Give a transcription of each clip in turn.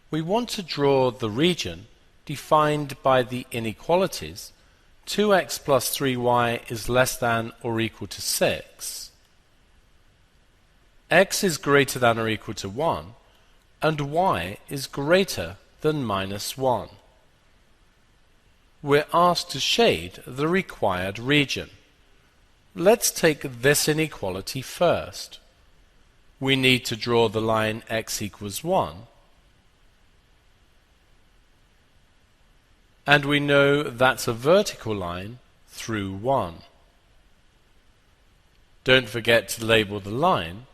We want to draw the region defined by the inequalities 2x plus 3y is less than or equal to 6, x is greater than or equal to 1, and y is greater than minus 1. We're asked to shade the required region. Let's take this inequality first. We need to draw the line x equals 1, and we know that's a vertical line through 1. Don't forget to label the line,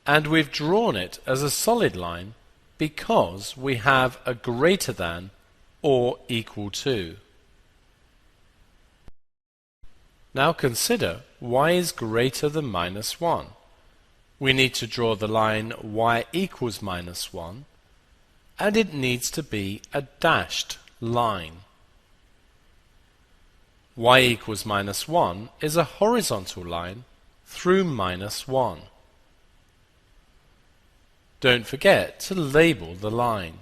and we've drawn it as a solid line because we have a greater than or equal to. Now consider y is greater than minus 1. We need to draw the line y equals minus 1, and it needs to be a dashed line. Y equals minus 1 is a horizontal line through minus 1. Don't forget to label the line.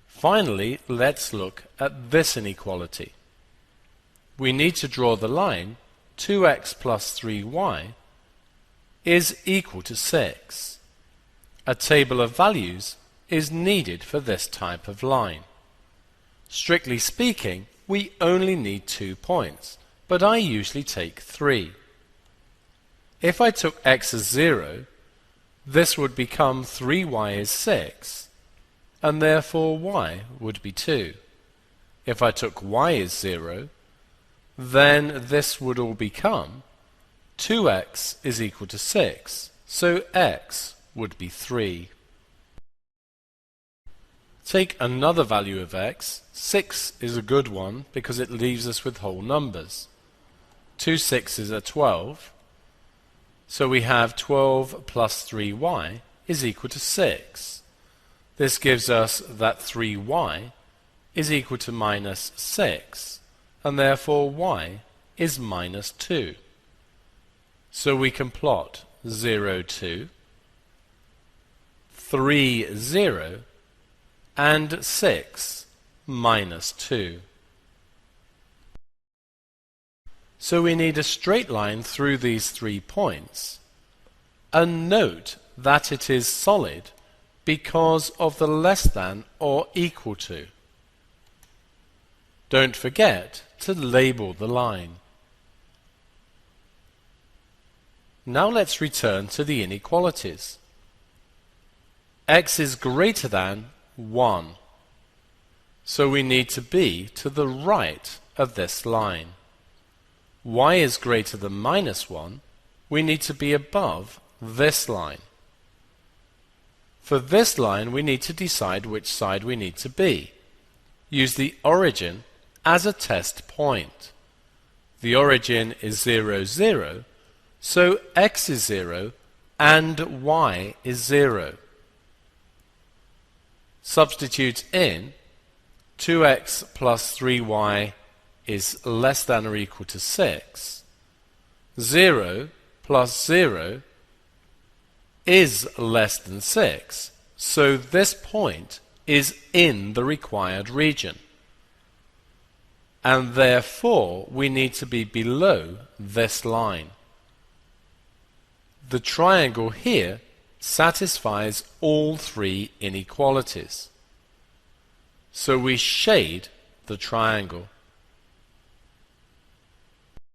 Finally, let's look at this inequality. We need to draw the line 2x plus 3y is equal to 6. A table of values is needed for this type of line. Strictly speaking, we only need 2 points, but I usually take 3. If I took x as 0, this would become 3y is 6, and therefore y would be 2. If I took y as 0, then this would all become 2x is equal to 6, so x would be 3. Take another value of x. 6 is a good one because it leaves us with whole numbers. 2 6s are 12, so we have 12 plus 3y is equal to 6. This gives us that 3y is equal to minus 6, and therefore y is minus 2. So we can plot 0, 2, 3, 0, and 6, minus 2. So we need a straight line through these 3 points. And note that it is solid because of the less than or equal to. Don't forget to label the line. Now let's return to the inequalities. X is greater than 1, so we need to be to the right of this line. Y is greater than minus 1, we need to be above this line. For this line we need to decide which side we need to be. Use the origin as a test point. The origin is 0, 0, so x is 0 and y is 0. Substitute in 2x plus 3y is less than or equal to 6. 0 plus 0 is less than 6, so this point is in the required region, and therefore we need to be below this line. The triangle here satisfies all 3 inequalities, so we shade the triangle.